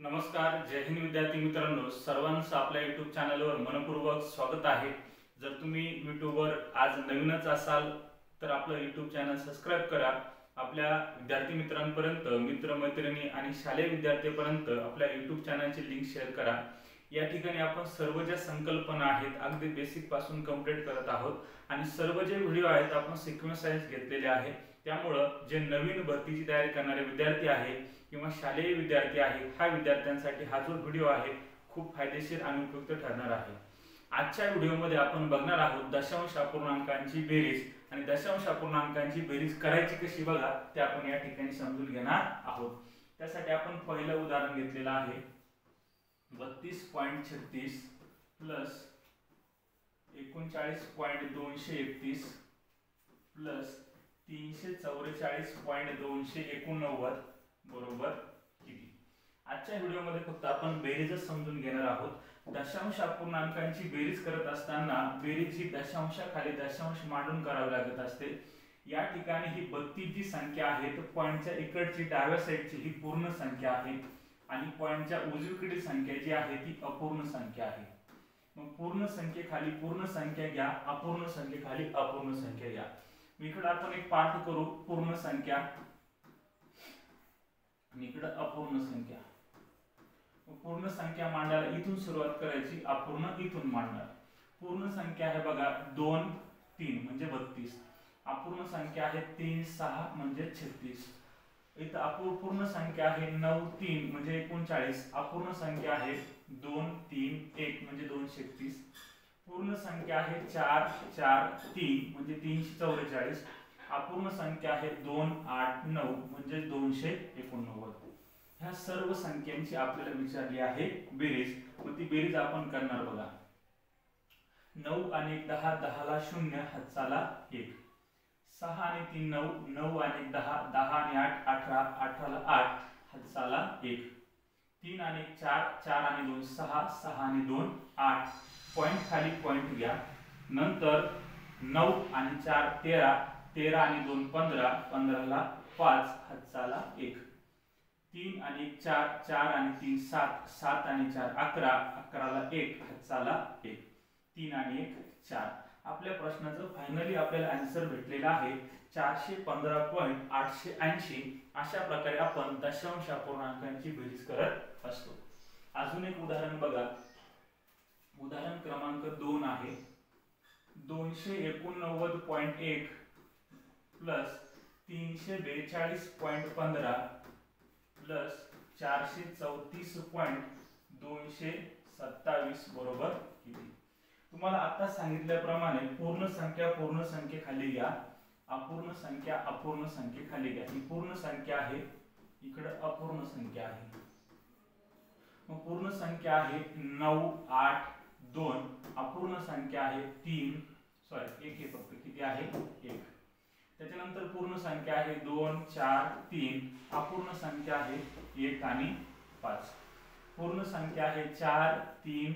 नमस्कार, जय हिंद विद्यार्थी मित्रांनो, सर्वांचं आपल्या YouTube चॅनलवर मनपूर्वक स्वागत आहे। जर तुम्ही YouTubeवर आज नवीनच असाल तर आपलं YouTube चॅनल सबस्क्राइब करा। आपल्या विद्यार्थी मित्रांपर्यंत, मित्रमैत्रिणी आणि शालेय विद्यार्थ्यांपर्यंत आपल्या YouTube चॅनलची लिंक शेअर करा। या ठिकाणी आपण सर्व ज्या संकल्पना आहेत अगदी बेसिक पासून कंप्लीट करत आहोत आणि सर्व जे व्हिडिओ आहेत आपण सिक्वेन्स वाईज घेतलेले आहेत। त्यामुळे जे नवीन भरतीची तयारी करणारे विद्यार्थी आहेत किंवा शालेय विद्यार्थी आहे हा विद्यार्थ्यांसाठी हा जो व्हिडिओ आहे खूप फायदेशीर आणि उपयुक्त ठरणार आहे। आजच्या व्हिडिओमध्ये आपण बघणार आहोत दशांश अपूर्णांकांची बेरीज आणि दशांश अपूर्णांकांची बेरीज करायची कशी बघा ते आपण या ठिकाणी समजून घेणार आहोत। त्यासाठी आपण पहिलं उदाहरण घेतलेलं आहे 32.36 प्लस 39.231 प्लस 344.289 बरोबर किती। आजच्या व्हिडिओमध्ये फक्त आपण बेरीजच समजून घेणार आहोत। दशांश अपूर्णांकांची बेरीज करत असताना बेरीज ही दशांशाखाली दशांश मांडून करावी लागत असते। या ठिकाणी ही 32 जी संख्या आहे तर पॉइंटच्या इकडची डाव्या साइडची ही पूर्ण संख्या आहे आणि पॉइंटच्या उजवीकडील संख्या जी आहे ती अपूर्ण संख्या आहे। मग पूर्ण संख्येखाली पूर्ण संख्या घ्या, अपूर्ण संख्येखाली अपूर्ण संख्या घ्या। इकडे आपण एक पाठ करू पूर्ण संख्या, इकडे अपूर्ण संख्या। पूर्ण संख्या मांडायला इथून सुरुवात करायची, अपूर्ण इथून मांडणार। पूर्ण संख्या आहे बघा 2 3 म्हणजे 32, अपूर्ण संख्या आहे 3 6 म्हणजे 36। इथं अपूर्ण संख्या आहे 9 3 म्हणजे 39, अपूर्ण संख्या आहे 2 3 1 म्हणजे 231, पूर्ण संख्या आहे 4 4 3 म्हणजे 344, अपूर्ण संख्या आहे 2 8 9 म्हणजे 289। ह्या सर्व संख्यांची आपल्याला विचारली आहे बेरीज। मग ती बेरीज आपण करणार बघा। 9 आणि 1 10, 10 ला 0 हातचाला 1, 6 आणि 3 9, 9 आणि 10, 10 आणि 8 18, 18 ला 8 हातचाला 1, 3 आणि 4, 4 आणि 2 6, 6 आणि 2 8, पॉइंट खाली पॉइंट घ्या। नंतर 9 आणि 4 13, 13 आणि 2 15, 15 ला 5 हातचाला 1, 3 आणि 1 4, 4 आणि 3 7, 7 आणि 4 11, 11 ला 1 हातचाला 1, 3 आणि 1 4। आपल्या प्रश्नाचं फायनली आपल्याला आन्सर भेटलेला आहे 415.880। अशा प्रकारे आपण दशांश अपूर्णांकांची बेरीज करत असतो। अजून एक उदाहरण बघा, उदाहरण क्रमांक 2 आहे 289.1 प्लस 342.15 प्लस 434.227 बरोबर किती। तुम्हाला आता सांगितल्याप्रमाणे पूर्ण संख्या खाली घ्या, अपूर्ण संख्या अपूर्ण संख्ये खाली घ्या। ही पूर्ण संख्या आहे, इकडे अपूर्ण संख्या आहे। मग पूर्ण संख्या आहे 9 8 2, अपूर्ण संख्या आहे 3 सॉरी 1 हे फक्त किती आहे 1। त्याच्यानंतर पूर्ण संख्या आहे 2 4 3, अपूर्ण संख्या आहे 1 आणि 5, पूर्ण संख्या आहे 4 3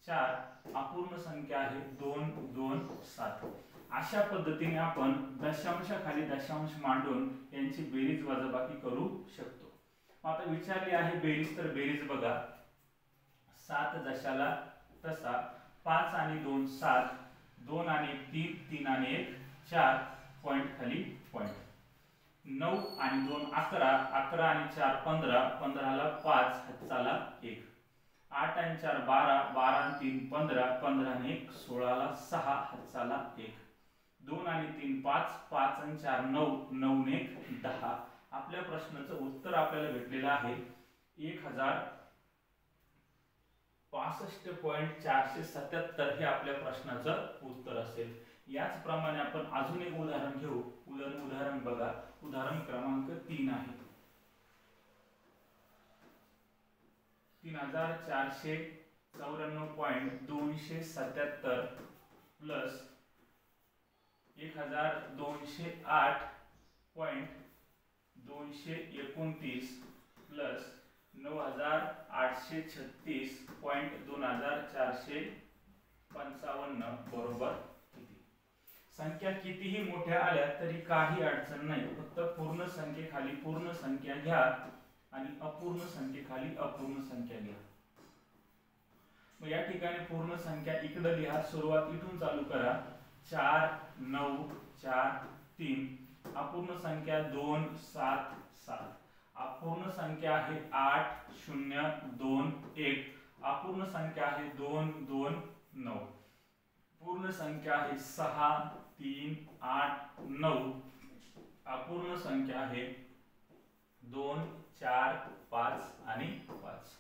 4, अपूर्ण संख्या आहे 2 2 7। अशा पद्धतीने आपण दशांशाखाली दशांश मांडून यांची बेरीज वजाबाकी करू शकतो। आता विचारली आहे बेरीज, तर बेरीज बघा 7 जशाला तसा, 5 आणि 2 7, 2 आणि 1 3, 3 आणि 1 4, पॉइंट खाली पॉइंट, 9 आणि 2 11, 11 आणि 4 15, 15 ला 5 हातचाला 1, 8 आणि 4 12, 12 आणि 3 15, 15 आणि 1 16 ला 6 हातचाला 1, 2 आणि 3 5, 5 आणि 4 9, 9 आणि 1 10। आपल्या प्रश्नाचं उत्तर आपल्याला भेटलेलं आहे 1065.477 हे आपल्या प्रश्नाचं उत्तर असेल। याच प्रमाणे आपण अजून एक उदाहरण घेऊ। उदाहरण बघा, उदाहरण क्रमांक 3 आहे 3494.277 प्लस 1208.229 प्लस 9836.2455 बरोबर किती। संख्या कितीही मोठ्या आल्या तरी काही अडचण नाही, फक्त पूर्ण संख्येखाली पूर्ण संख्या घ्या आणि अपूर्ण संख्येखाली अपूर्ण संख्या लिहा. मग या ठिकाणी पूर्ण संख्या इकडे लिहा. सुरुवात इथून चालू करा. 4 9 4 3. अपूर्ण संख्या 2 7 7. अपूर्ण संख्या आहे 8 0 2 1. अपूर्ण संख्या आहे 2 2 9. पूर्ण संख्या आहे 6 3 8 9. अपूर्ण संख्या आहे 2 4 5 आणि 5.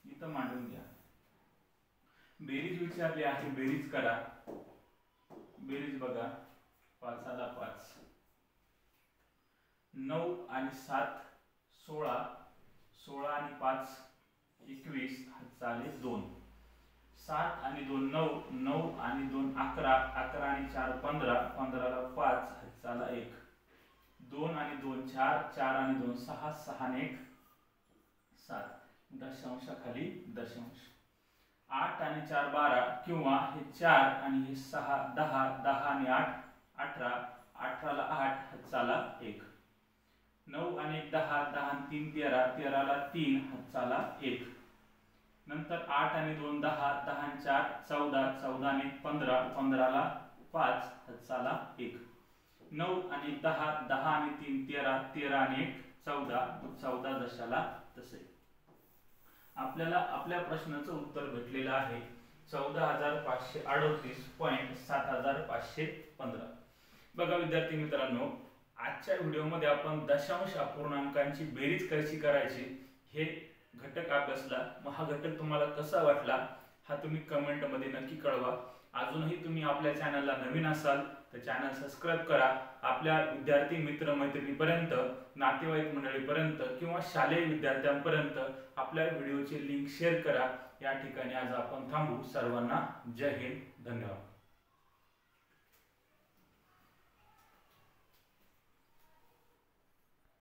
इथं मांडून घ्या. बेरीज विचारली आहे, बेरीज करा. बेरीज बघा. 5 ला 5. 9 आणि 7 16. 16 आणि 5 21. हातचाले 2. 7 आणि 2 9. 9 आणि 2 11. 11 आणि 4 15. 15 ला 5. हातचाला 1. 2 आणि 2 4. 4 आणि 2 6. 6 आणि 1 7. दशांशाखाली दशांश. 8 आणि 4 12. किंवा हे 4 आणि हे 6 10. 10 आणि 8 18. 18 ला 8. हातचाला 1. 9 आणि 1 10. 10 आणि 3 13. 13 ला 3. हातचाला 1. नंतर 8 आणि 2 10. 10 आणि 4 14. 14 आणि 15. 15 ला 5. हातचाला 1. 9 आणि 10. 10 आणि 3 13. 13 आणि 1 14. 14 दशाला तसे. आपल्याला आपल्या प्रश्नाचं उत्तर भेटलेलं आहे 14,538.7515. बघा विद्यार्थी मित्रांनो, आजच्या व्हिडिओमध्ये आपण दशांश अपूर्णांकांची बेरीज कशी करायची हे घटक अभ्यासला. मग हा घटक तुम्हाला कसा वाटला हा तुम्ही कमेंट मध्ये नक्की कळवा. अजूनही तुम्ही आपल्या चॅनलला नवीन असाल तर चॅनल सबस्क्राइब करा. आपल्या विद्यार्थी मित्र मैत्रिणींपर्यंत, नातेवाईक मंडळीपर्यंत किंवा शालेय विद्यार्थ्यांपर्यंत आपल्या व्हिडिओची लिंक शेअर करा. या ठिकाणी आज आपण थांबू. सर्वांना जय हिंद, धन्यवाद.